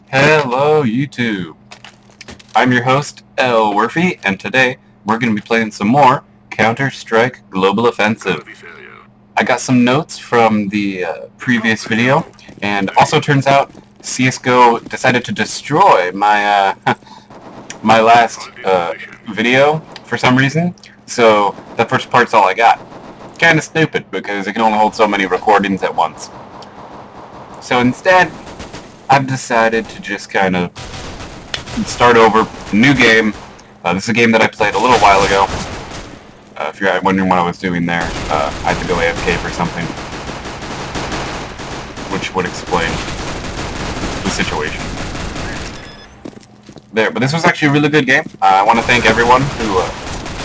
Hello YouTube! I'm your host, Elwirfy, and today we're going to be playing some more Counter-Strike Global Offensive. I got some notes from the previous video, and also turns out CSGO decided to destroy my my last video for some reason, so the first part's all I got. Kinda stupid, because it can only hold so many recordings at once. So instead, I've decided to just kind of start over, new game. This is a game that I played a little while ago. If you're wondering what I was doing there, I had to go AFK for something, which would explain the situation. There, but this was actually a really good game. I want to thank everyone who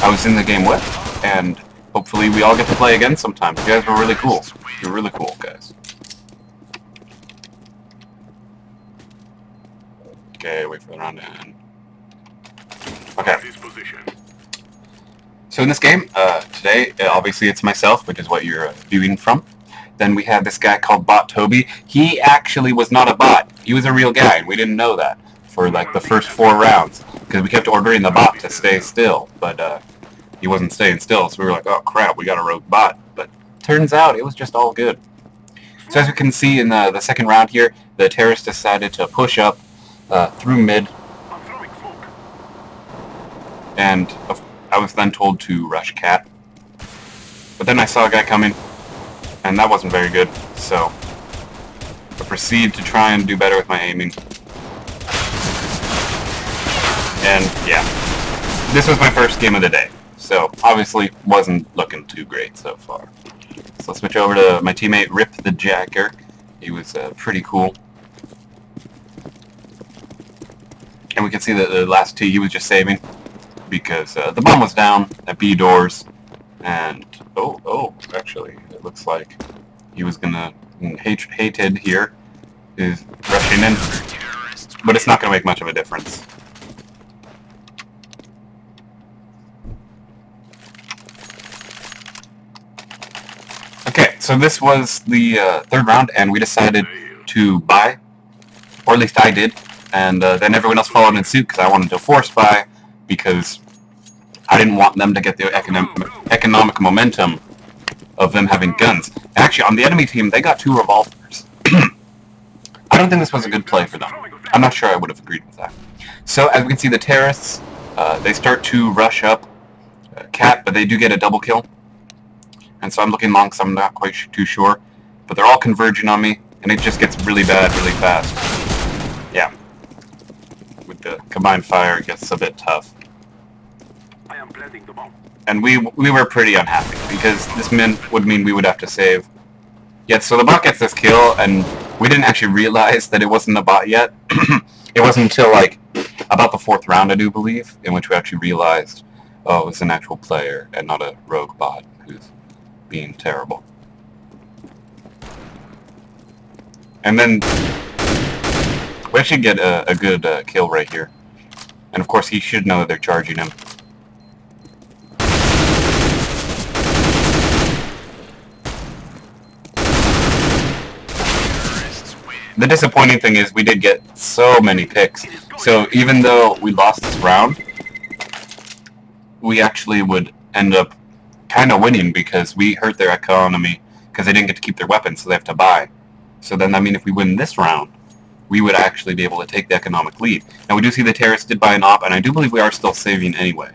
I was in the game with, and hopefully we all get to play again sometime. You guys were really cool. You're really cool, guys. Okay, wait for the round to end. Okay. So in this game, today, obviously it's myself, which is what you're viewing from. Then we have this guy called Bot Toby. He actually was not a bot. He was a real guy, and we didn't know that for like the first 4 rounds, because we kept ordering the bot to stay still, but he wasn't staying still, so we were like, oh crap, we got a rogue bot. But turns out it was just all good. So as we can see in the second round here, the terrorists decided to push up through mid, and I was then told to rush cat, but then I saw a guy coming, and that wasn't very good, so I proceed to try and do better with my aiming. And yeah, this was my first game of the day, so obviously wasn't looking too great so far. So I'll switch over to my teammate Rip the Jacker. He was pretty cool. And we can see that the last 2 he was just saving, because the bomb was down at B doors, and actually it looks like he was gonna hated here is rushing in, but it's not gonna make much of a difference. Okay, so this was the 3rd round, and we decided to buy, or at least I did. And then everyone else followed in suit, because I wanted to force buy, because I didn't want them to get the economic momentum of them having guns. Actually, on the enemy team, they got 2 revolvers. I don't think this was a good play for them. I'm not sure I would have agreed with that. So, as we can see, the terrorists, they start to rush up cat, but they do get a double kill. And so I'm looking long, because I'm not quite too sure. But they're all converging on me, and it just gets really bad really fast. Yeah. With the combined fire, it gets a bit tough. I am planting the bomb. And we were pretty unhappy, because this would mean we would have to save. Yet, so the bot gets this kill, and we didn't actually realize that it wasn't a bot yet. It wasn't until, like, about the 4th round, I do believe, in which we actually realized, oh, it was an actual player, and not a rogue bot who's being terrible. And then we actually get a good kill right here. And of course he should know that they're charging him. The disappointing thing is we did get so many picks. So even though we lost this round, we actually would end up kind of winning, because we hurt their economy, because they didn't get to keep their weapons, so they have to buy. So then, I mean, if we win this round, we would actually be able to take the economic lead. Now, we do see the terrorists did buy an op, and I do believe we are still saving anyway,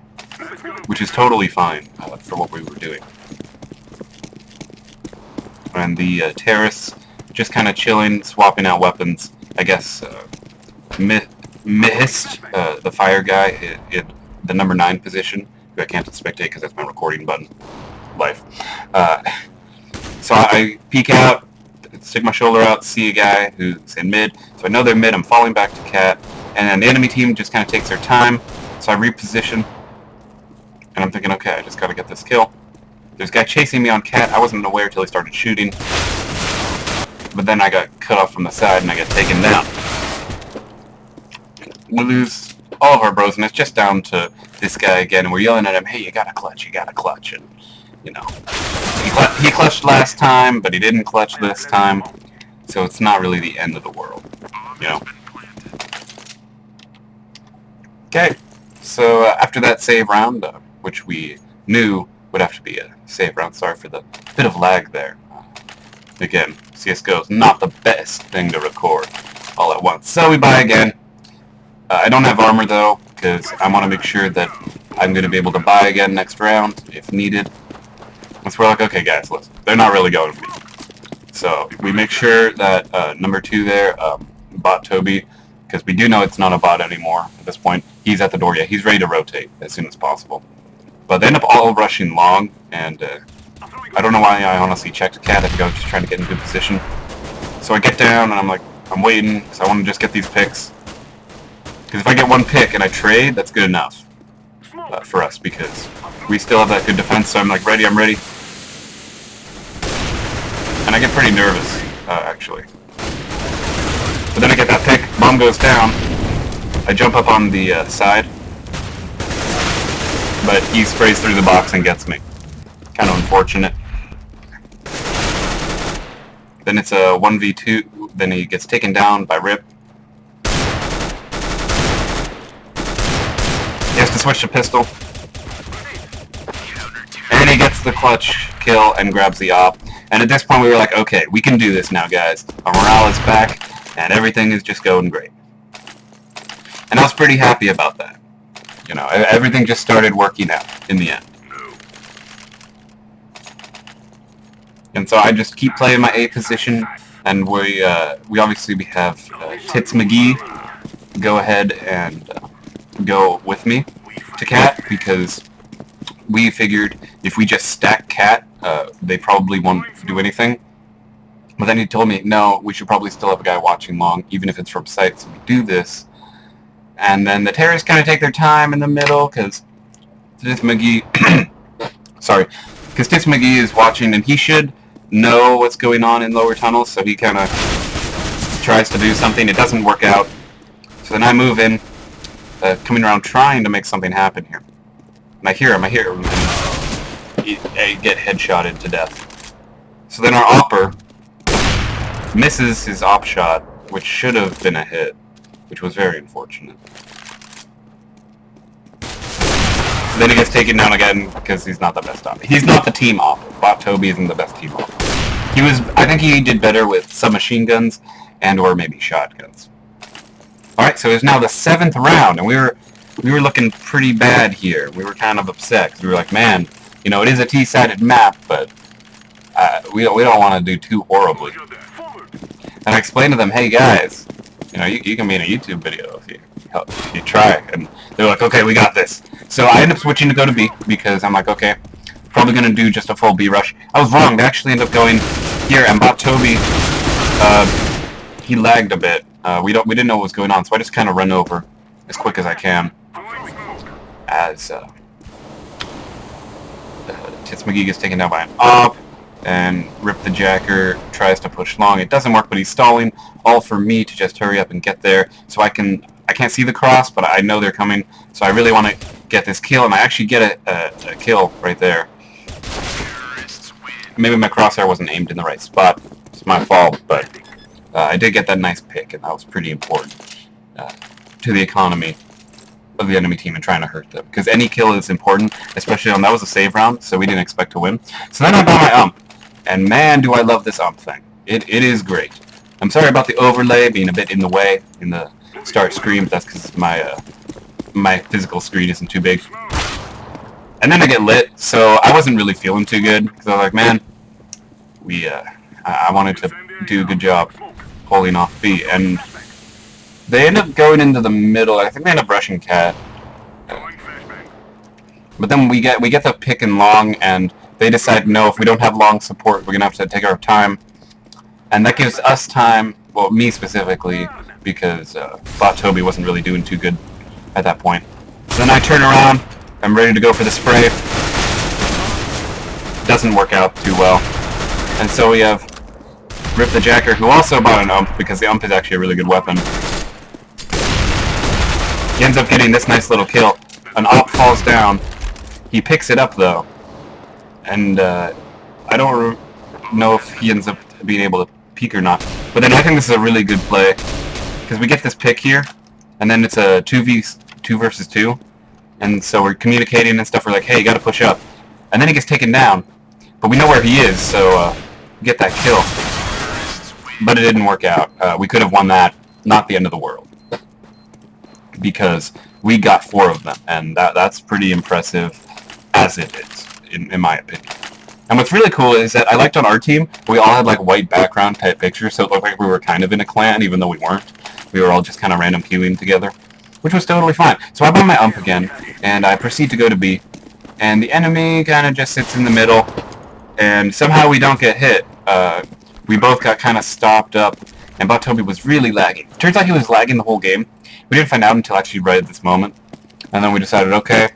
which is totally fine for what we were doing. And the terrorists just kind of chilling, swapping out weapons. I guess missed the fire guy in the number 9 position, who I can't spectate because that's my recording button. Life. So I peek out, stick my shoulder out, see a guy who's in mid, so I know they're mid, I'm falling back to cat, and then the enemy team just kind of takes their time, so I reposition, and I'm thinking, okay, I just gotta get this kill. There's a guy chasing me on cat, I wasn't aware until he started shooting, but then I got cut off from the side and I got taken down. We lose all of our bros, and it's just down to this guy again, and we're yelling at him, hey, you gotta clutch, and, you know, he clutched last time, but he didn't clutch this time, so it's not really the end of the world, you know. Okay, so after that save round, which we knew would have to be a save round, sorry for the bit of lag there. Again, CSGO is not the best thing to record all at once. So we buy again. I don't have armor though, because I want to make sure that I'm going to be able to buy again next round if needed. And so we're like, okay guys, listen, they're not really going to be. So we make sure that number 2 there, bot Toby, because we do know it's not a bot anymore at this point. He's at the door, yeah, he's ready to rotate as soon as possible. But they end up all rushing long, and I don't know why I honestly checked cat. I think I was just trying to get in good position. So I get down, and I'm like, I'm waiting, because I want to just get these picks. Because if I get one pick and I trade, that's good enough for us, because we still have that good defense, so I'm like, ready, I'm ready. And I get pretty nervous, actually. But then I get that pick, bomb goes down, I jump up on the side, but he sprays through the box and gets me. Kind of unfortunate. Then it's a 1v2, then he gets taken down by Rip. He has to switch to pistol. And he gets the clutch kill and grabs the op. And at this point we were like, okay, we can do this now, guys. Our morale is back, and everything is just going great. And I was pretty happy about that. You know, everything just started working out in the end. And so I just keep playing my A position, and we obviously have Tits McGee go ahead and go with me to Cat, because we figured if we just stack Cat, they probably won't do anything. But then he told me, no, we should probably still have a guy watching long, even if it's from sight, so we do this. And then the terrorists kind of take their time in the middle, because Tits McGee, sorry, because Tits McGee is watching, and he should know what's going on in lower tunnels, so he kind of tries to do something. It doesn't work out. So then I move in, coming around trying to make something happen here. And I hear him, and I get headshotted to death. So then our opper misses his op shot, which should have been a hit, which was very unfortunate. Then he gets taken down again because he's not the best op. He's not the team op. Bot Toby isn't the best team op. I think he did better with submachine guns and or maybe shotguns. Alright, so it's now the 7th round, and we were looking pretty bad here. We were kind of upset, because we were like, man, you know, it is a T-sided map, but we don't want to do too horribly. And I explained to them, hey guys, you know, you can be in a YouTube video if you try. And they're like, okay, we got this. So I end up switching to go to B, because I'm like, okay, probably going to do just a full B rush. I was wrong. They actually end up going here, and Bot Toby, he lagged a bit. We didn't know what was going on, so I just kind of run over as quick as I can. As Tits McGee gets taken down by an op, and Rip the Jacker tries to push long. It doesn't work, but he's stalling, all for me to just hurry up and get there, so I can't see the cross, but I know they're coming, so I really want to get this kill, and I actually get a kill right there. Maybe my crosshair wasn't aimed in the right spot. It's my fault, but I did get that nice pick, and that was pretty important to the economy of the enemy team and trying to hurt them. Because any kill is important, especially on that was a save round, so we didn't expect to win. So then I buy my ump, and man, do I love this ump thing. It is great. I'm sorry about the overlay being a bit in the way in the start screen, but that's because my physical screen isn't too big. And then I get lit, so I wasn't really feeling too good, because I was like, man, I wanted to do a good job holding off B, and they end up going into the middle. I think they end up rushing Cat. But then we get the pick and long, and they decide, no, if we don't have long support, we're going to have to take our time. And that gives us time, well, me specifically, because Bot Toby wasn't really doing too good at that point. So then I turn around, I'm ready to go for the spray. Doesn't work out too well. And so we have Rip the Jacker, who also bought an ump, because the ump is actually a really good weapon. He ends up getting this nice little kill. An op falls down. He picks it up, though. And I don't know if he ends up being able to peek or not. But then I think this is a really good play, because we get this pick here, and then it's a 2v 2 versus 2. And so we're communicating and stuff. We're like, hey, you gotta push up. And then he gets taken down. But we know where he is, so we get that kill. But it didn't work out. We could have won that. Not the end of the world. Because we got 4 of them. And that's pretty impressive as it is, in my opinion. And what's really cool is that I liked on our team, we all had like white background type pictures, so it looked like we were kind of in a clan, even though we weren't. We were all just kind of random queuing together, which was totally fine. So I buy my ump again, and I proceed to go to B. And the enemy kind of just sits in the middle, and somehow we don't get hit. We both got kind of stopped up, and Toby was really lagging. Turns out he was lagging the whole game. We didn't find out until actually right at this moment. And then we decided, okay,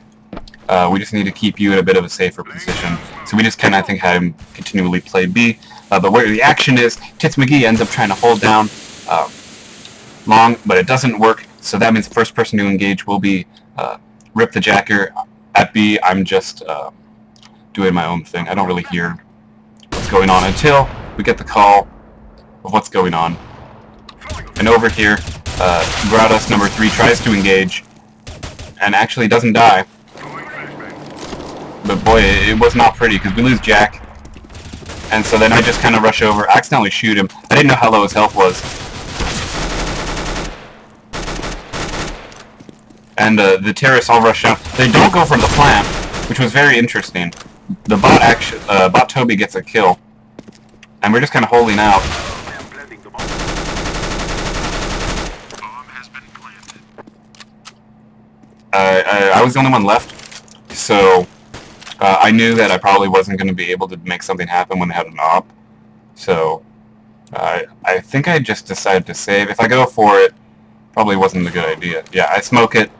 we just need to keep you in a bit of a safer position. So we just kind of, I think, had him continually play B. But where the action is, Tits McGee ends up trying to hold down long, but it doesn't work. So that means the first person to engage will be Rip the Jacker at B. I'm just doing my own thing. I don't really hear what's going on until we get the call of what's going on. And over here, Grados number 3 tries to engage and actually doesn't die. But boy, it was not pretty because we lose Jack. And so then I just kind of rush over, accidentally shoot him. I didn't know how low his health was. And the terrorists all rush out. They don't go for the plant, which was very interesting. The bot Toby gets a kill. And we're just kind of holding out. I was the only one left, so I knew that I probably wasn't going to be able to make something happen when they had an op. So I think I just decided to save. If I go for it, probably wasn't a good idea. Yeah, I smoke it.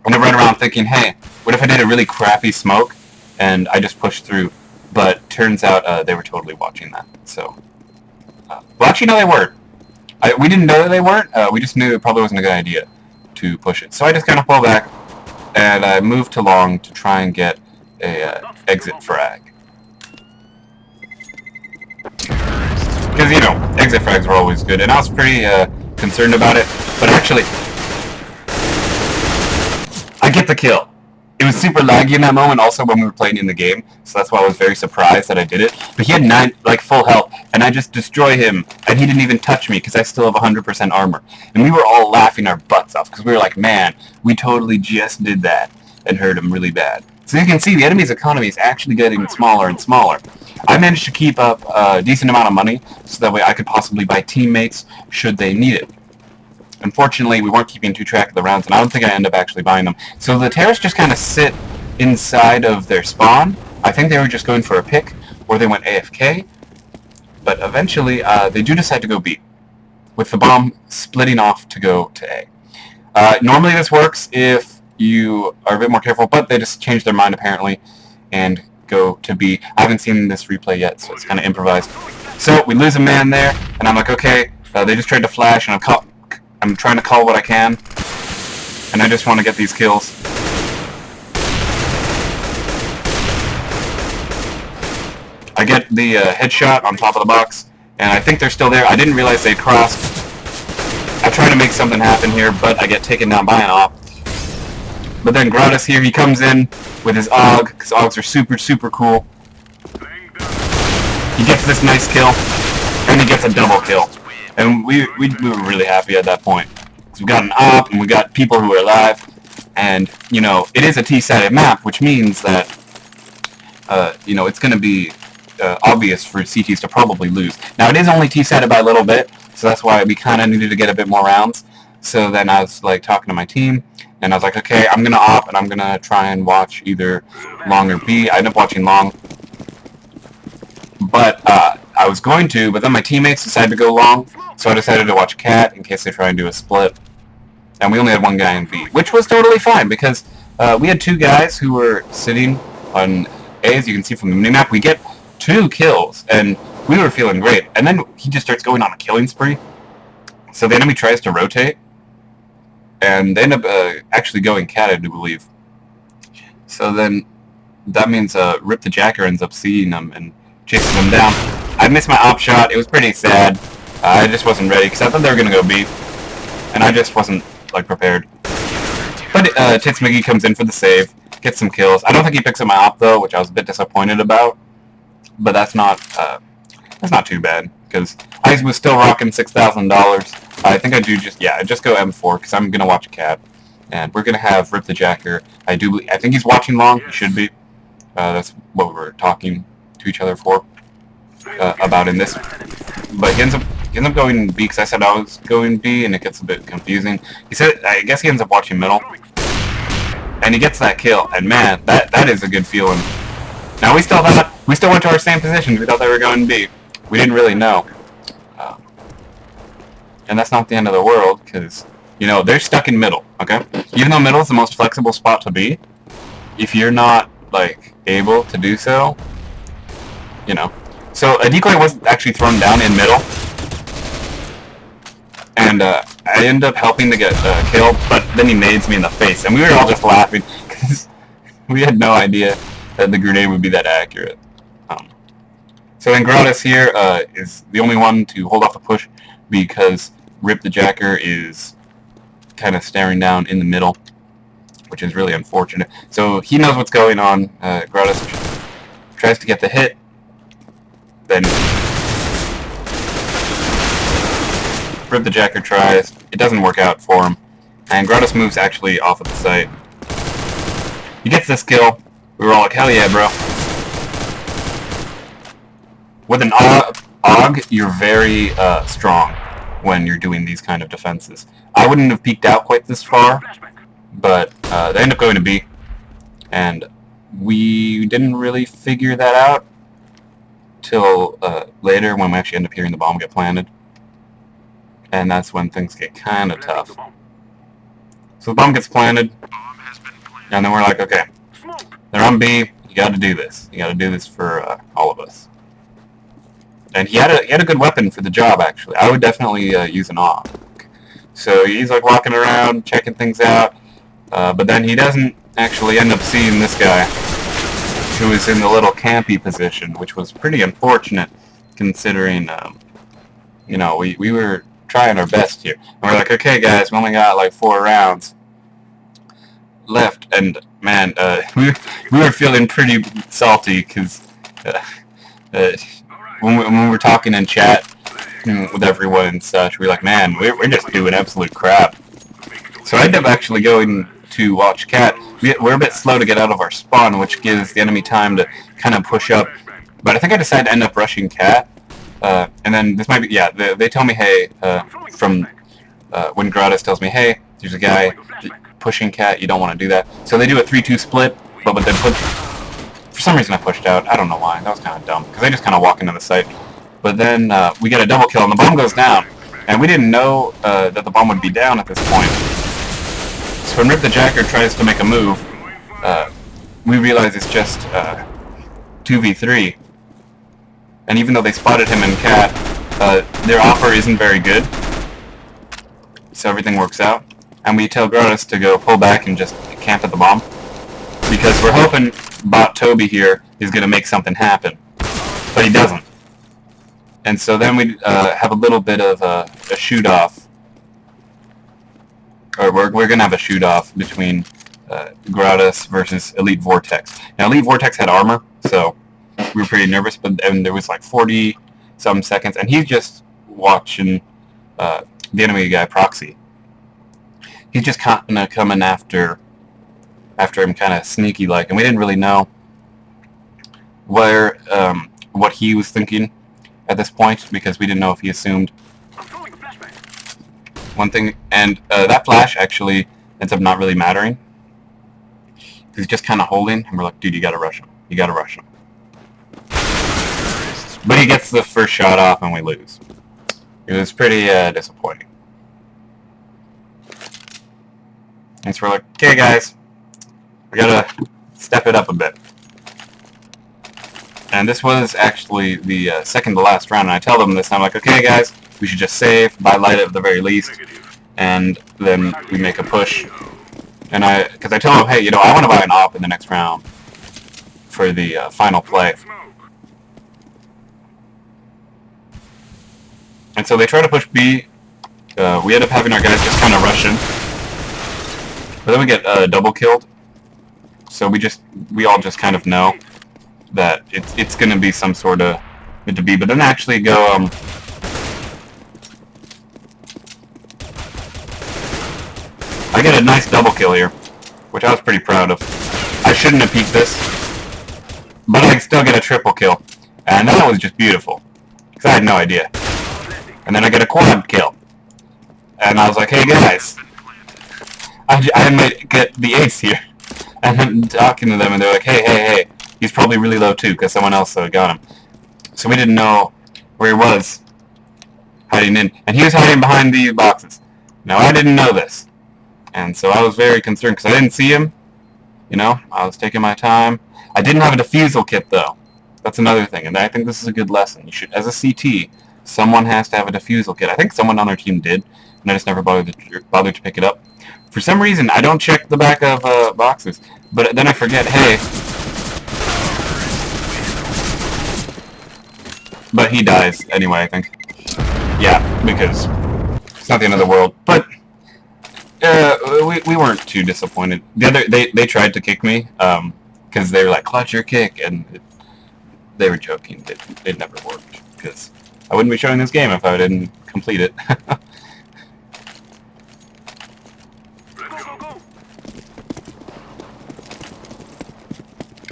And I run around thinking, hey, what if I did a really crappy smoke and I just pushed through? But turns out they were totally watching that. So, well, actually, no, they weren't. We didn't know that they weren't. We just knew it probably wasn't a good idea to push it. So I just kind of pull back, and I move to long to try and get a exit frag. Because, you know, exit frags were always good, and I was pretty concerned about it. But actually, I get the kill. It was super laggy in that moment, also when we were playing in the game, so that's why I was very surprised that I did it. But he had 9, like, full health, and I just destroy him, and he didn't even touch me because I still have 100% armor. And we were all laughing our butts off because we were like, man, we totally just did that and hurt him really bad. So you can see the enemy's economy is actually getting smaller and smaller. I managed to keep up a decent amount of money so that way I could possibly buy teammates should they need it. Unfortunately, we weren't keeping track of the rounds, and I don't think I end up actually buying them. So the terrorists just kind of sit inside of their spawn. I think they were just going for a pick, or they went AFK. But eventually, they do decide to go B, with the bomb splitting off to go to A. Normally this works if you are a bit more careful, but they just changed their mind apparently, and go to B. I haven't seen this replay yet, so it's kind of improvised. So we lose a man there, and I'm like, okay, they just tried to flash, and I'm trying to call what I can, and I just want to get these kills. I get the headshot on top of the box, and I think they're still there. I didn't realize they crossed. I try to make something happen here, but I get taken down by an op. But then Gratis here, he comes in with his AUG, because AUGs are super, super cool. He gets this nice kill, and he gets a double kill. And we were really happy at that point. So we got an op, and we got people who are alive. And, you know, it is a T-sided map, which means that, you know, it's going to be obvious for CTs to probably lose. Now, it is only T-sided by a little bit, so that's why we kind of needed to get a bit more rounds. So then I was, like, talking to my team, and I was like, okay, I'm going to op, and I'm going to try and watch either long or B. I ended up watching long. But I was going to, but then my teammates decided to go long, so I decided to watch Cat in case they try and do a split. And we only had one guy in B, which was totally fine, because we had 2 guys who were sitting on A, as you can see from the minimap. We get 2 kills, and we were feeling great. And then he just starts going on a killing spree. So the enemy tries to rotate, and they end up actually going Cat, I do believe. So then that means Rip the Jacker ends up seeing them and chases them down. I missed my op shot. It was pretty sad. I just wasn't ready because I thought they were going to go B, and I just wasn't, like, prepared. But Tits McGee comes in for the save, gets some kills. I don't think he picks up my op though, which I was a bit disappointed about. But that's not too bad because I was still rocking $6,000. I think I just go M4 because I'm gonna watch Cat, and we're gonna have Rip the Jacker. I think he's watching long. He should be. That's what we were talking to each other for about in this. But he ends up going B because I said I was going B, and it gets a bit confusing. He said I guess he ends up watching middle, and he gets that kill. And man, that is a good feeling. Now we still went to our same positions. We thought they were going B. We didn't really know, and that's not the end of the world because they're stuck in middle. Okay, even though middle is the most flexible spot to be, if you're not like able to do so, So a decoy was actually thrown down in middle, and I ended up helping to get killed, but then he nades me in the face, and we were all just laughing because we had no idea that the grenade would be that accurate. So then Gratis here is the only one to hold off the push because Rip the Jacker is kind of staring down in the middle, which is really unfortunate. So he knows what's going on. Gratis tries to get the hit, then Rip the Jacker tries. It doesn't work out for him, and Gratis moves actually off of the site. He gets this kill. We were all like, hell yeah, bro. With an AUG, you're very strong when you're doing these kind of defenses. I wouldn't have peeked out quite this far, but they end up going to B, and we didn't really figure that out till later when we actually end up hearing the bomb get planted, and that's when things get kind of tough. So the bomb gets planted, and then we're like, okay, they're on B. You got to do this. You got to do this for all of us. And he had a good weapon for the job, actually. I would definitely use an AUG. So he's like walking around, checking things out, but then he doesn't actually end up seeing this guy, who is in the little campy position, which was pretty unfortunate, considering, we were trying our best here. And we're like, okay, guys, we only got like 4 rounds left, and man, we were feeling pretty salty because when we were talking in chat with everyone and such, we were like, man, we're just doing absolute crap. So I ended up actually going to watch Cat. We're a bit slow to get out of our spawn, which gives the enemy time to kind of push up. But I think I decided to end up rushing Cat. And then this might be, they tell me, hey, from when Gratis tells me, hey, there's a guy pushing Cat, you don't want to do that. So they do a 3-2 split, but then for some reason I pushed out. I don't know why. That was kind of dumb, because they just kind of walk into the site. But then we get a double kill, and the bomb goes down. And we didn't know that the bomb would be down at this point. So when Rip the Jacker tries to make a move, we realize it's just 2v3. And even though they spotted him in Cat, their offer isn't very good. So everything works out. And we tell Gratis to go pull back and just camp at the bomb, because we're hoping bot Toby here is going to make something happen. But he doesn't. And so then we have a little bit of a shoot-off. Or we're going to have a shoot-off between Gratis versus Elite Vortex. Now, Elite Vortex had armor, so we were pretty nervous, but there was like 40-some seconds, and he's just watching the enemy guy, Proxy. He's just kind of coming after him kind of sneaky-like, and we didn't really know what he was thinking at this point, because we didn't know if he assumed one thing, and that flash actually ends up not really mattering. He's just kind of holding, and we're like, dude, you gotta rush him. You gotta rush him. But he gets the first shot off, and we lose. It was pretty disappointing. And so we're like, okay, guys, we gotta step it up a bit. And this was actually the second to last round, and I tell them this, and I'm like, okay, guys, we should just save, buy light at the very least, and then we make a push. And because I tell them, hey, I want to buy an op in the next round for the final play. And so they try to push B. We end up having our guys just kind of rush in. But then we get double killed. So we all just kind of know that it's gonna be some sort of meant to be. But then actually go I get a nice double kill here, which I was pretty proud of. I shouldn't have peeked this, but I still get a triple kill, and that was just beautiful because I had no idea. And then I get a quad kill, and I was like, "Hey guys, I might get the ace here." And I'm talking to them, and they're like, hey, he's probably really low too, because someone else got him. So we didn't know where he was hiding in, and he was hiding behind the boxes. Now I didn't know this, and so I was very concerned, because I didn't see him. You know, I was taking my time. I didn't have a defusal kit, though. That's another thing, and I think this is a good lesson. You should, as a CT, someone has to have a defusal kit. I think someone on our team did, and I just never bothered to pick it up. For some reason, I don't check the back of boxes, but then I forget, hey. But he dies anyway, I think. Yeah, because it's not the end of the world. But we weren't too disappointed. They tried to kick me because they were like, clutch your kick, and they were joking. It never worked, because I wouldn't be showing this game if I didn't complete it.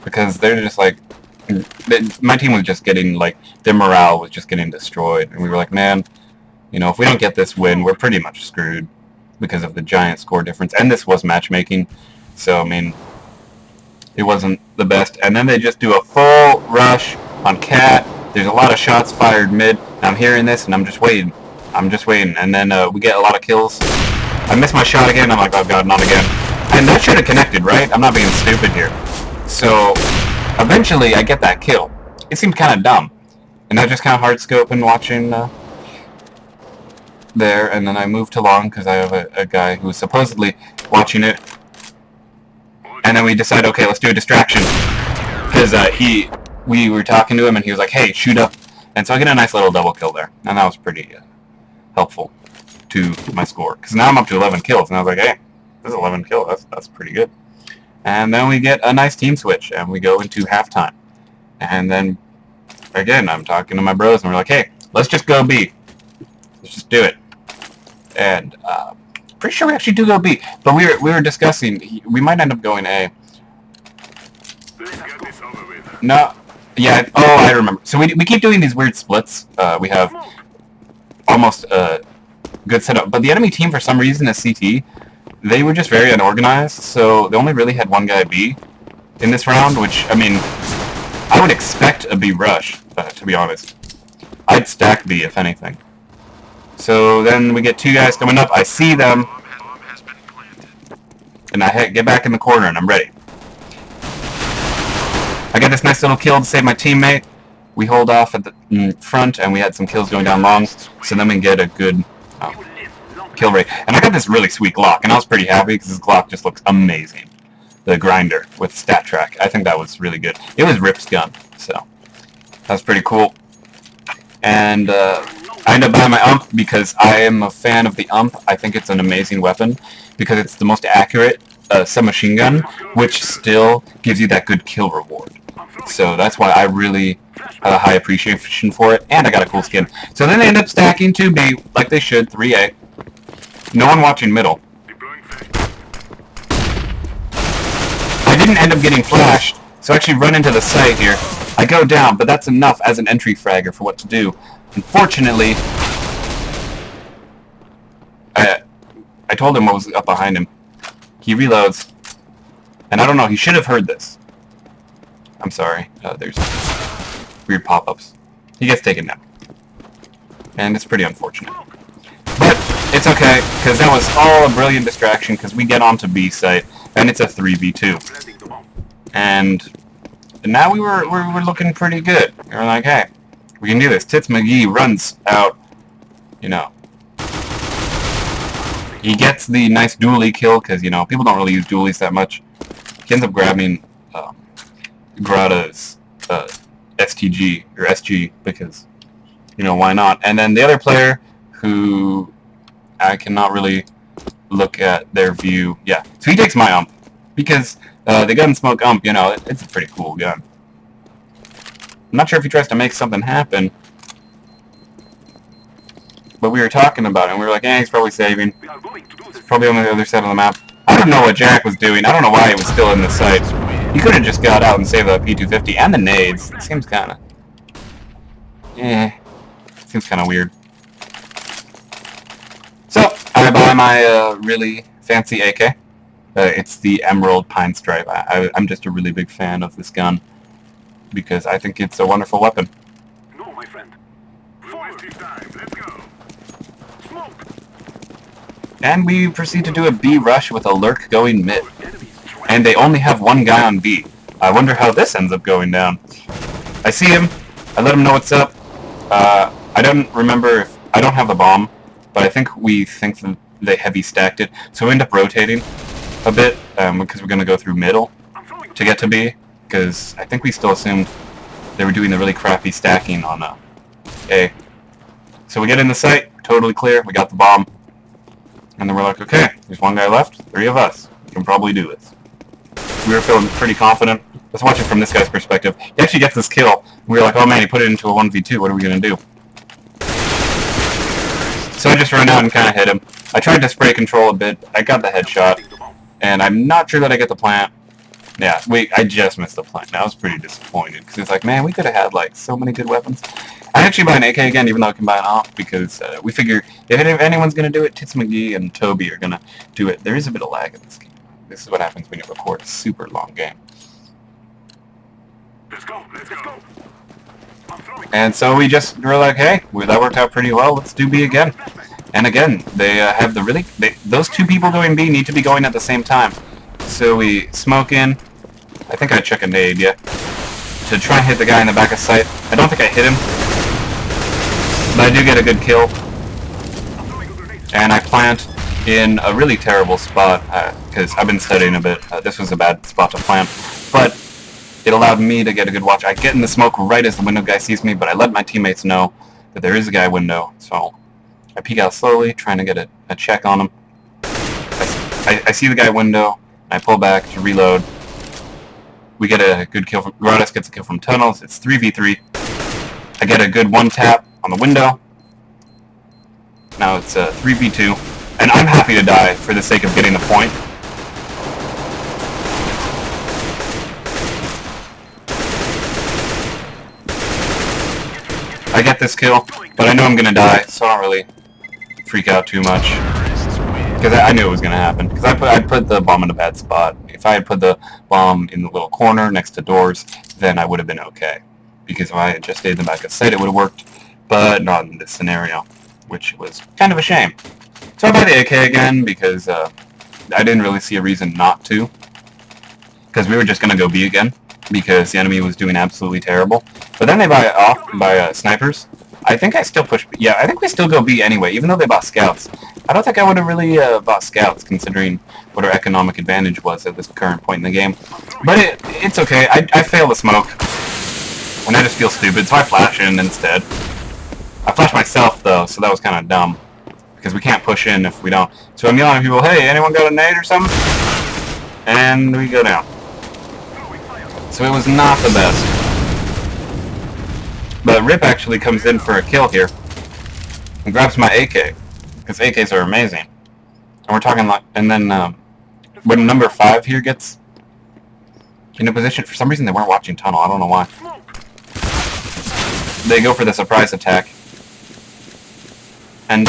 Because they're just like, my team was just getting, like, their morale was just getting destroyed, and we were like, man, you know, if we don't get this win, we're pretty much screwed because of the giant score difference. And this was matchmaking, so I mean, it wasn't the best. And then they just do a full rush on Cat. There's a lot of shots fired mid. I'm hearing this, and I'm just waiting. And then we get a lot of kills. I missed my shot again. I'm like, oh god, not again. And that should have connected, right? I'm not being stupid here. So eventually I get that kill. It seemed kind of dumb, and I just kind of hard scoping watching there, and then I moved to long because I have a guy who was supposedly watching it, and then we decided, okay, let's do a distraction, because we were talking to him, and he was like, hey, shoot up, and so I get a nice little double kill there, and that was pretty helpful to my score, because now I'm up to 11 kills, and I was like, hey, this is 11 kills, that's pretty good. And then we get a nice team switch, and we go into halftime. And then, again, I'm talking to my bros, and we're like, hey, let's just go B. Let's just do it. And pretty sure we actually do go B. But we were discussing, we might end up going A. No, yeah, oh, I remember. So we keep doing these weird splits. We have almost a good setup. But the enemy team, for some reason, is CT. They were just very unorganized, so they only really had one guy B in this round, which, I mean, I would expect a B rush, to be honest. I'd stack B, if anything. So then we get two guys coming up, I see them, and I get back in the corner, and I'm ready. I get this nice little kill to save my teammate. We hold off at the front, and we had some kills going down long, so then we get a good kill rate. And I got this really sweet Glock, and I was pretty happy because this Glock just looks amazing. The grinder with stat track. I think that was really good. It was Rip's gun, so that was pretty cool. And I ended up buying my ump because I am a fan of the ump. I think it's an amazing weapon because it's the most accurate submachine gun, which still gives you that good kill reward. So that's why I really have a high appreciation for it, and I got a cool skin. So then they end up stacking 2B, like they should, 3A. No one watching middle. I didn't end up getting flashed, so I actually run into the site here. I go down, but that's enough as an entry fragger for what to do. Unfortunately, I told him what was up behind him. He reloads, and I don't know, he should have heard this. I'm sorry, there's weird pop-ups. He gets taken down, and it's pretty unfortunate. But it's okay, because that was all a brilliant distraction, because we get onto B site, and it's a 3v2. And now we're looking pretty good. We're like, hey, we can do this. Tits McGee runs out, you know. He gets the nice dually kill, because, you know, people don't really use dualies that much. He ends up grabbing Grata's STG, or SG, because, you know, why not? And then the other player, who I cannot really look at their view. Yeah, so he takes my ump because the Gunsmoke ump, you know, it's a pretty cool gun. I'm not sure if he tries to make something happen, but we were talking about it, and we were like, he's probably saving. He's probably on the other side of the map. I don't know what Jack was doing. I don't know why he was still in the site. He could have just got out and saved the P250 and the nades. It seems kind of... seems kind of weird. So, I buy my really fancy AK. It's the Emerald Pine Stripe. I'm just a really big fan of this gun because I think it's a wonderful weapon. No, my friend. Let's go. Smoke. And we proceed to do a B rush with a lurk going mid. And they only have one guy on B. I wonder how this ends up going down. I see him. I let him know what's up. I don't remember if... I don't have the bomb, but I think that they heavy stacked it. So we end up rotating a bit, because we're going to go through middle to get to B, because I think we still assumed they were doing the really crappy stacking on A. So we get in the site, totally clear, we got the bomb, and then we're like, okay, there's one guy left, 3 of us, we can probably do this. We were feeling pretty confident. Let's watch it from this guy's perspective. He actually gets this kill. We were like, oh man, he put it into a 1v2, what are we going to do? So I just ran out and kind of hit him. I tried to spray control a bit, I got the headshot, and I'm not sure that I get the plant. Yeah, I just missed the plant. I was pretty disappointed, because it's like, man, we could have had, like, so many good weapons. I actually buy an AK again, even though I can buy an AWP, because we figure if anyone's going to do it, Tits McGee and Toby are going to do it. There is a bit of lag in this game. This is what happens when you record a super long game. Let's go. And so we just were like, hey, that worked out pretty well, let's do B again. And again, they have those 2 people going B need to be going at the same time. So we smoke in. I think I check a nade, yeah. To try and hit the guy in the back of sight. I don't think I hit him. But I do get a good kill. And I plant in a really terrible spot, because I've been studying a bit. This was a bad spot to plant. But it allowed me to get a good watch. I get in the smoke right as the window guy sees me, but I let my teammates know that there is a guy window. So I peek out slowly, trying to get a check on him. I see the guy window. I pull back to reload. We get a good kill from... Gratis gets a kill from tunnels. It's 3v3. I get a good one tap on the window. Now it's 3v2. And I'm happy to die for the sake of getting the point. I get this kill, but I know I'm going to die, so I don't really freak out too much. Because I knew it was going to happen. Because I put the bomb in a bad spot. If I had put the bomb in the little corner next to doors, then I would have been okay. Because if I had just stayed in the back of sight, it would have worked. But not in this scenario, which was kind of a shame. So I buy the AK again, because I didn't really see a reason not to. Because we were just going to go B again, because the enemy was doing absolutely terrible. But then they buy snipers. I think I still push... Yeah, I think we still go B anyway, even though they bought scouts. I don't think I would have really bought scouts, considering what our economic advantage was at this current point in the game. But it's okay. I fail the smoke, and I just feel stupid, so I flash in instead. I flashed myself, though, so that was kind of dumb, because we can't push in if we don't. So I'm yelling at people, hey, anyone got a nade or something? And we go down. So it was not the best. But Rip actually comes in for a kill here and grabs my AK, because AKs are amazing. And we're talking like, and then when number 5 here gets in a position, for some reason they weren't watching tunnel, I don't know why. They go for the surprise attack. And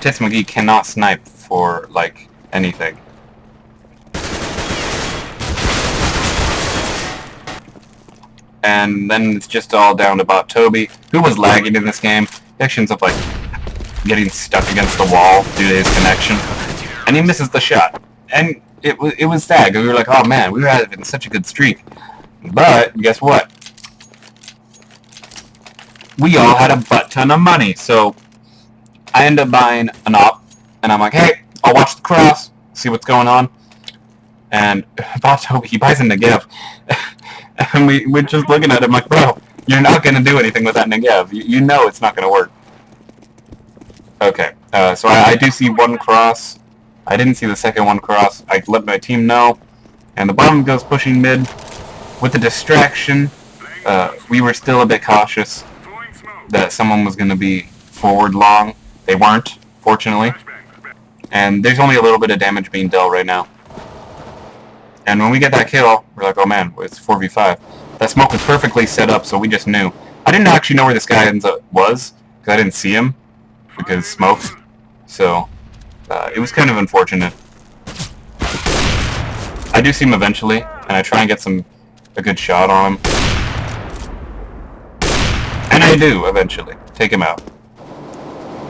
Tits McGee cannot snipe for, like, anything. And then it's just all down to about Toby, who was lagging in this game. He actually ends up, like, getting stuck against the wall due to his connection. And he misses the shot. And it was sad, because we were like, oh man, we were having such a good streak. But, guess what? We all had a butt ton of money, so I end up buying an op, and I'm like, hey, I'll watch the cross, see what's going on. And Bob Toby, he buys a Negev. And we're just looking at him like, bro, you're not going to do anything with that Negev. You know it's not going to work. Okay, so I do see one cross. I didn't see the second one cross. I let my team know, and the bomb goes pushing mid. With the distraction, we were still a bit cautious that someone was going to be forward long. They weren't, fortunately. And there's only a little bit of damage being dealt right now. And when we get that kill, we're like, oh man, it's 4v5. That smoke was perfectly set up, so we just knew. I didn't actually know where this guy was, because I didn't see him, because smoke. So, it was kind of unfortunate. I do see him eventually, and I try and get a good shot on him. And I do, eventually, take him out.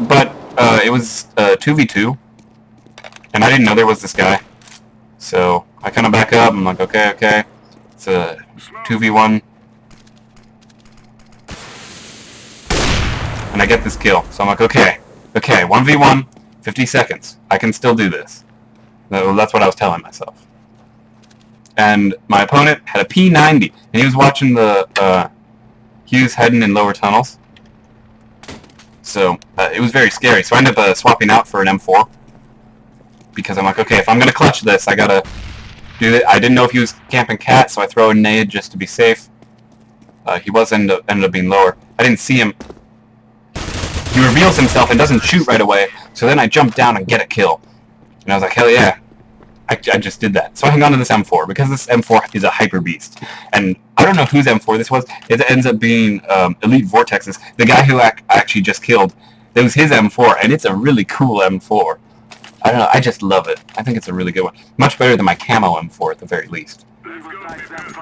But, it was 2v2, and I didn't know there was this guy. So, I kind of back up, I'm like, okay, it's a 2v1. And I get this kill, so I'm like, okay, 1v1, 50 seconds, I can still do this. That's what I was telling myself. And my opponent had a P90, and he was watching he was heading in lower tunnels. So, it was very scary, so I ended up swapping out for an M4. Because I'm like, okay, if I'm going to clutch this, I gotta do it. I didn't know if he was camping cat, so I throw a nade just to be safe. He ended up being lower. I didn't see him. He reveals himself and doesn't shoot right away, so then I jump down and get a kill. And I was like, hell yeah, I just did that. So I hang on to this M4, because this M4 is a hyper beast. And I don't know whose M4 this was. It ends up being Elite Vortex's. The guy who I actually just killed, it was his M4, and it's a really cool M4. I don't know, I just love it. I think it's a really good one. Much better than my camo M4 at the very least.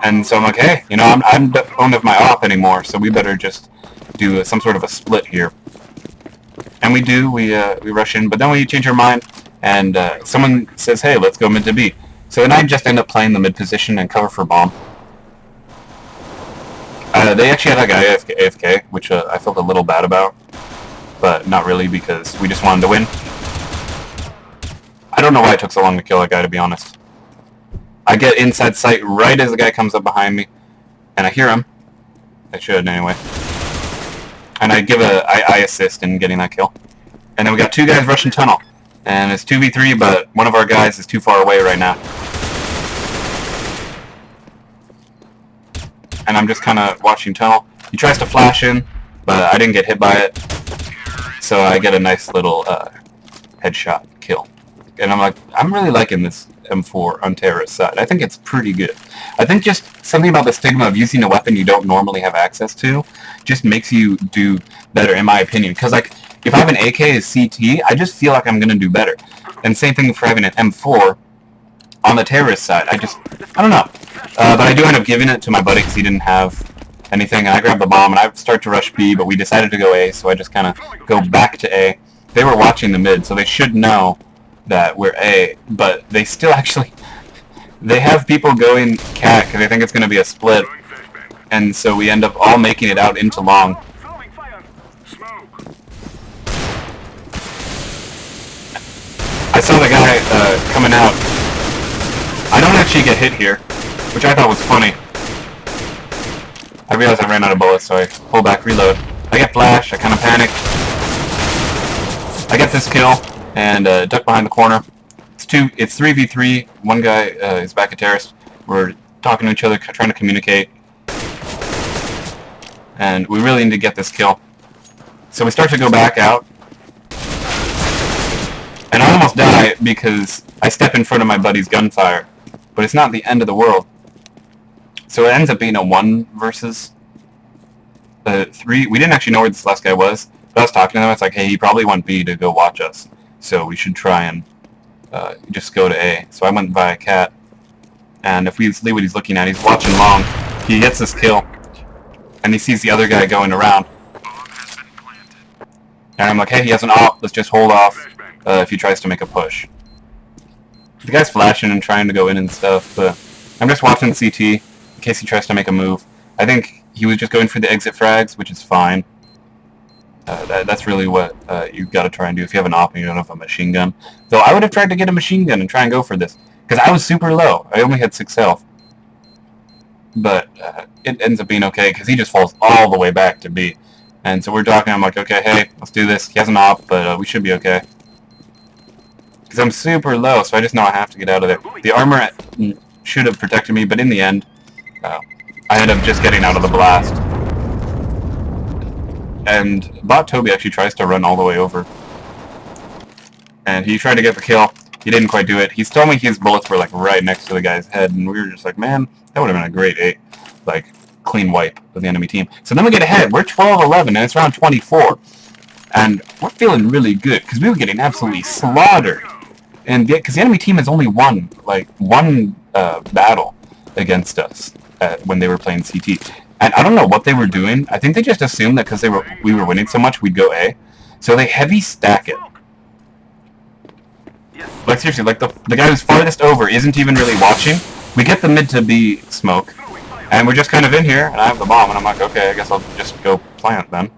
And so I'm like, hey, you know, I don't have my op anymore, so we better just do some sort of a split here. And we do, we rush in, but then we change our mind, and someone says, hey, let's go mid to B. So then I just end up playing the mid position and cover for bomb. They actually had a guy AFK, which I felt a little bad about, but not really, because we just wanted to win. I don't know why it took so long to kill that guy, to be honest. I get inside sight right as the guy comes up behind me, and I hear him. I should, anyway. And I assist in getting that kill. And then we got two guys rushing tunnel. And it's 2v3, but one of our guys is too far away right now. And I'm just kind of watching tunnel. He tries to flash in, but I didn't get hit by it. So I get a nice little headshot kill. And I'm like, I'm really liking this M4 on terrorist side. I think it's pretty good. I think just something about the stigma of using a weapon you don't normally have access to just makes you do better, in my opinion. Because, like, if I have an AK as CT, I just feel like I'm going to do better. And same thing for having an M4 on the terrorist side. I don't know. But I do end up giving it to my buddy because he didn't have anything. And I grabbed the bomb, and I start to rush B, but we decided to go A, so I just kind of go back to A. They were watching the mid, so they should know that we're A, but they still actually, they have people going cat because they think it's going to be a split, and so we end up all making it out into long. I saw the guy coming out. I don't actually get hit here, which I thought was funny. I realized I ran out of bullets, so I pull back, reload. I get flash, I kind of panic. I get this kill, and duck behind the corner. It's 3v3. One guy is back at terrace. We're talking to each other, trying to communicate. And we really need to get this kill. So we start to go back out. And I almost die because I step in front of my buddy's gunfire. But it's not the end of the world. So it ends up being a 1 versus 3. We didn't actually know where this last guy was. But I was talking to him. It's like, hey, he probably went B to go watch us. So we should try and just go to A. So I went via cat. And if we see what he's looking at, he's watching long. He gets this kill. And he sees the other guy going around. And I'm like, hey, he has an op. Let's just hold off if he tries to make a push. The guy's flashing and trying to go in and stuff. But I'm just watching CT in case he tries to make a move. I think he was just going for the exit frags, which is fine. That's really what you've got to try and do if you have an op and you don't have a machine gun. Though I would have tried to get a machine gun and try and go for this. Because I was super low. I only had 6 health. But it ends up being okay because he just falls all the way back to B. And so we're talking, I'm like, okay, hey, let's do this. He has an op, but we should be okay. because I'm super low, so I just know I have to get out of there. The armor should have protected me, but in the end, I ended up just getting out of the blast. And Bot Toby actually tries to run all the way over. And he tried to get the kill. He didn't quite do it. He's told me his bullets were like right next to the guy's head, and we were just like, man, that would have been a great clean wipe of the enemy team. So then we get ahead. We're 12-11, and it's round 24. And we're feeling really good, because we were getting absolutely slaughtered. And because the enemy team has only won, one battle against us when they were playing CT. And I don't know what they were doing. I think they just assumed that because we were winning so much, we'd go A. So they heavy stack it. Like seriously, like the guy who's farthest over isn't even really watching. We get the mid to B smoke, and we're just kind of in here, and I have the bomb, and I'm like, okay, I guess I'll just go plant then.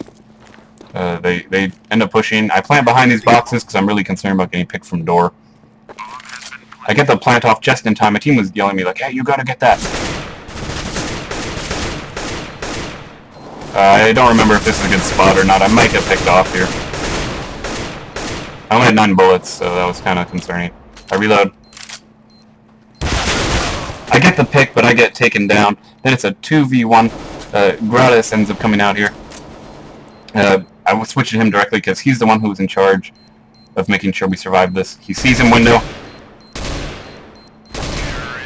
They end up pushing. I plant behind these boxes because I'm really concerned about getting picked from door. I get the plant off just in time. My team was yelling at me like, hey, you gotta get that. I don't remember if this is a good spot or not. I might get picked off here. I only had 9 bullets, so that was kind of concerning. I reload. I get the pick, but I get taken down. Then it's a 2v1. Gratis ends up coming out here. I was switching him directly because he's the one who was in charge of making sure we survive this. He sees him window,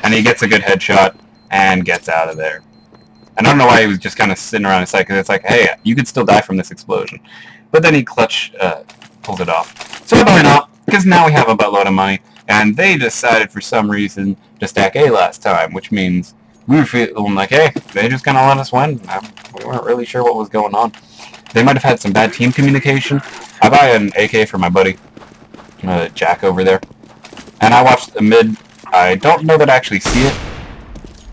and he gets a good headshot and gets out of there. And I don't know why he was just kind of sitting around his side, because it's like, hey, you could still die from this explosion. But then he clutch pulls it off. So we're going up, because now we have a buttload of money, and they decided for some reason to stack A last time, which means we were feeling like, hey, they just kind of let us win. We weren't really sure what was going on. They might have had some bad team communication. I buy an AK for my buddy, Jack over there, and I watched the mid. I don't know that I actually see it.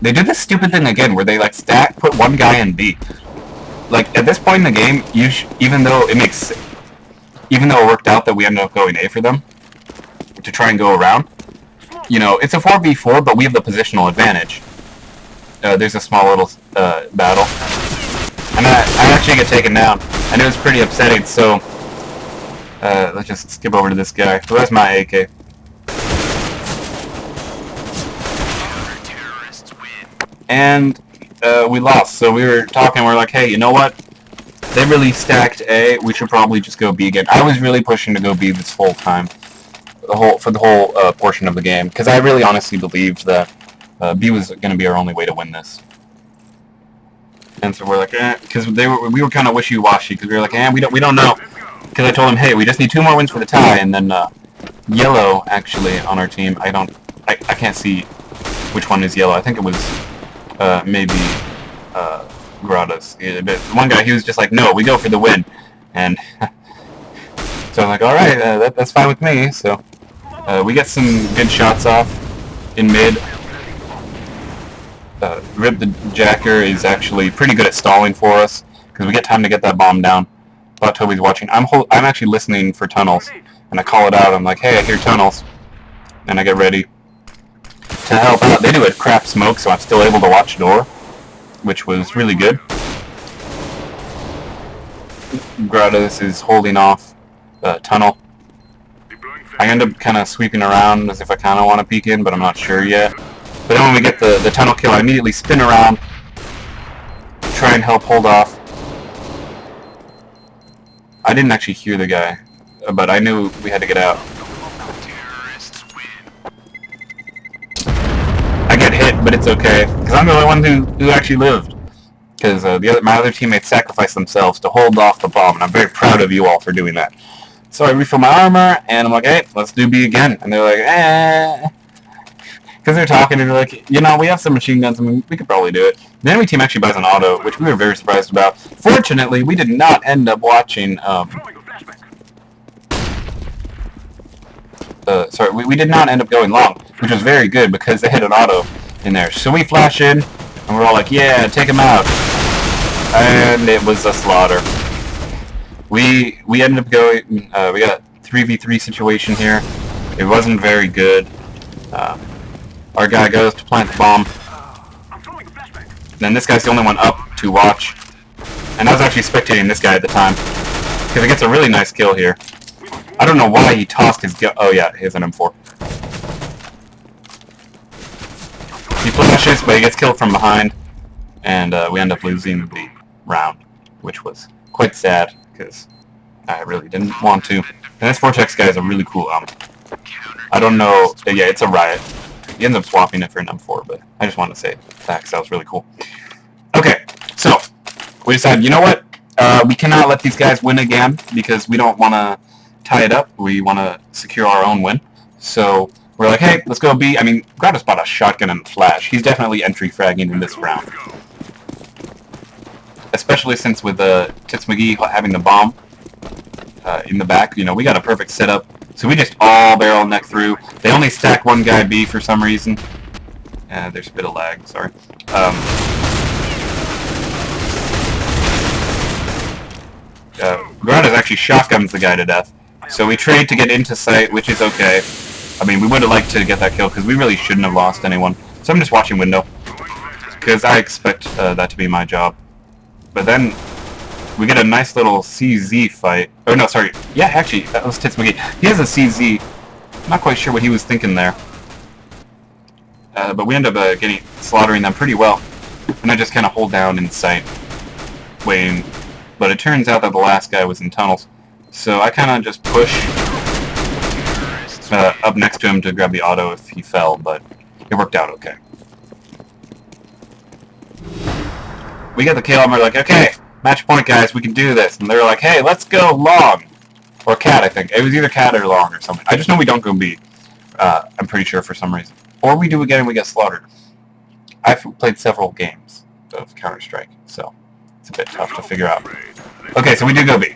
They did this stupid thing again, where they stack, put one guy in B. At this point in the game, even though it worked out that we ended up going A for them to try and go around, it's a 4v4, but we have the positional advantage. There's a small little battle, and I actually get taken down, and it was pretty upsetting. So let's just skip over to this guy. So that's my AK. And we lost. So we were talking. We're like, hey, you know what? They really stacked A. We should probably just go B again. I was really pushing to go B this whole time, for the whole portion of the game, because I really honestly believed that B was going to be our only way to win this. And so we're like, because we were kind of wishy-washy, because we were like, we don't know. Because I told him, hey, we just need 2 more wins for the tie, and then yellow actually on our team. I can't see which one is yellow. I think it was maybe Gradas. One guy, he was just like, no, we go for the win. And so I'm like, alright, that's fine with me. So we get some good shots off in mid. Rip the Jacker is actually pretty good at stalling for us, because we get time to get that bomb down. But Toby's watching. I'm actually listening for tunnels, and I call it out. I'm like, hey, I hear tunnels. And I get ready to help out. They do a crap smoke, so I'm still able to watch door, which was really good. Gradas is holding off tunnel. I end up kind of sweeping around as if I kind of want to peek in, but I'm not sure yet. But then when we get the tunnel kill, I immediately spin around, try and help hold off. I didn't actually hear the guy, but I knew we had to get out. I get hit, but it's okay, because I'm the only one who actually lived. Because my other teammates sacrificed themselves to hold off the bomb, and I'm very proud of you all for doing that. So I refill my armor, and I'm like, hey, let's do B again. And they're like, eh. Because they're talking, and they're like, we have some machine guns, and we could probably do it. The enemy team actually buys an auto, which we were very surprised about. Fortunately, we did not end up watching, we did not end up going long, which was very good, because they hit an auto in there. So we flash in, and we're all like, yeah, take him out. And it was a slaughter. We ended up going, we got a 3v3 situation here. It wasn't very good. Our guy goes to plant the bomb. Then this guy's the only one up to watch. And I was actually spectating this guy at the time, because he gets a really nice kill here. I don't know why he tossed his gun. Oh yeah, he has an M4. He flashes, but he gets killed from behind, and we end up losing the round, which was quite sad, because I really didn't want to. And this Vortex guy is a really cool I don't know, yeah, it's a riot. He ends up swapping it for an M4, but I just wanted to say that, because that was really cool. Okay, so, we decided, you know what, we cannot let these guys win again, because we don't want to tie it up, we want to secure our own win. So, we're like, hey, let's go B. I mean, Grad just bought a shotgun and flash. He's definitely entry fragging in this round. Especially since with Tits McGee having the bomb in the back, you know, we got a perfect setup. So we just all barrel neck through. They only stack one guy B for some reason. There's a bit of lag, sorry. Grad actually shotguns the guy to death. So we trade to get into sight, which is okay. I mean, we would have liked to get that kill, because we really shouldn't have lost anyone. So I'm just watching window, because I expect that to be my job. But then, we get a nice little CZ fight. Oh no, sorry. Yeah, actually, that was Tits McGee. He has a CZ. Not quite sure what he was thinking there. But we end up slaughtering them pretty well. And I just kind of hold down in sight, waiting. But it turns out that the last guy was in tunnels. So I kind of just push up next to him to grab the auto if he fell, but it worked out okay. We get the kill and we're like, okay, match point guys, we can do this. And they're like, hey, let's go long. Or cat, I think. It was either cat or long or something. I just know we don't go B. I'm pretty sure for some reason. Or we do again and we get slaughtered. I've played several games of Counter-Strike, so it's a bit tough to figure out. Okay, so we do go B.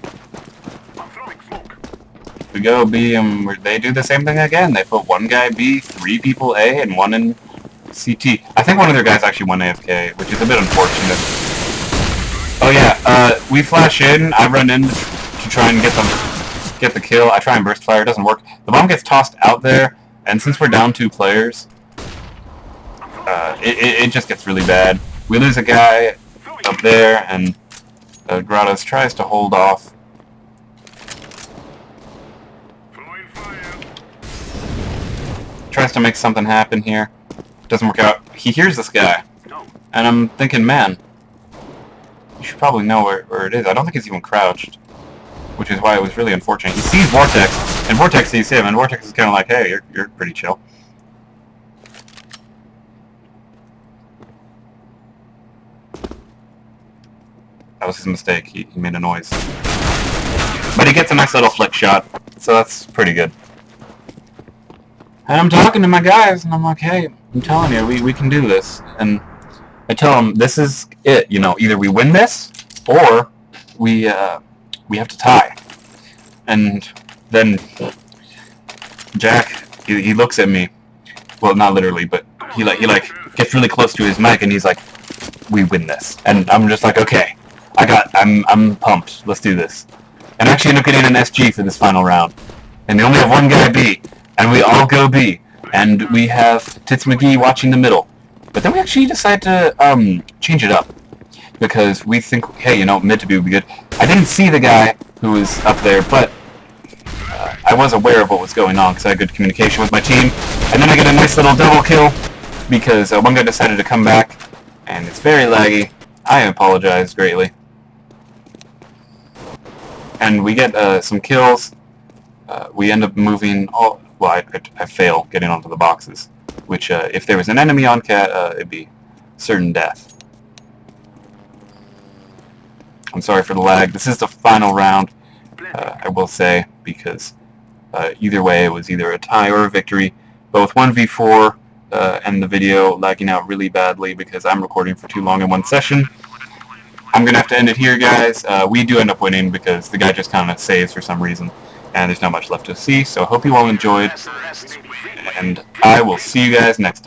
We go B and they do the same thing again. They put one guy B, 3 people A, and 1 in CT. I think one of their guys actually went AFK, which is a bit unfortunate. Oh yeah, we flash in. I run in to try and get the kill. I try and burst fire. It doesn't work. The bomb gets tossed out there, and since we're down 2 players, it just gets really bad. We lose a guy up there, and Grados tries to hold off. Tries to make something happen here. Doesn't work out. He hears this guy. And I'm thinking, man, you should probably know where it is. I don't think he's even crouched. Which is why it was really unfortunate. He sees Vortex, and Vortex sees him, and Vortex is kind of like, hey, you're pretty chill. That was his mistake. He made a noise. But he gets a nice little flick shot, so that's pretty good. And I'm talking to my guys, and I'm like, hey, I'm telling you, we can do this. And I tell them, this is it, you know, either we win this, or we have to tie. And then Jack, he looks at me, well, not literally, but he gets really close to his mic, and he's like, we win this. And I'm just like, okay, I'm pumped, let's do this. And I actually end up getting an SG for this final round. And they only have one guy B. And we all go B, and we have Tits McGee watching the middle. But then we actually decide to change it up, because we think, hey, you know, mid to B would be good. I didn't see the guy who was up there, but I was aware of what was going on, because I had good communication with my team. And then I get a nice little double kill, because one guy decided to come back, and it's very laggy. I apologize greatly. And we get some kills. We end up moving all... Well, I fail getting onto the boxes, which if there was an enemy on cat, it'd be certain death. I'm sorry for the lag. This is the final round, I will say, because either way it was either a tie or a victory. Both 1v4 and the video lagging out really badly because I'm recording for too long in one session. I'm going to have to end it here, guys. We do end up winning because the guy just kind of saves for some reason. And there's not much left to see, so I hope you all enjoyed, and I will see you guys next time.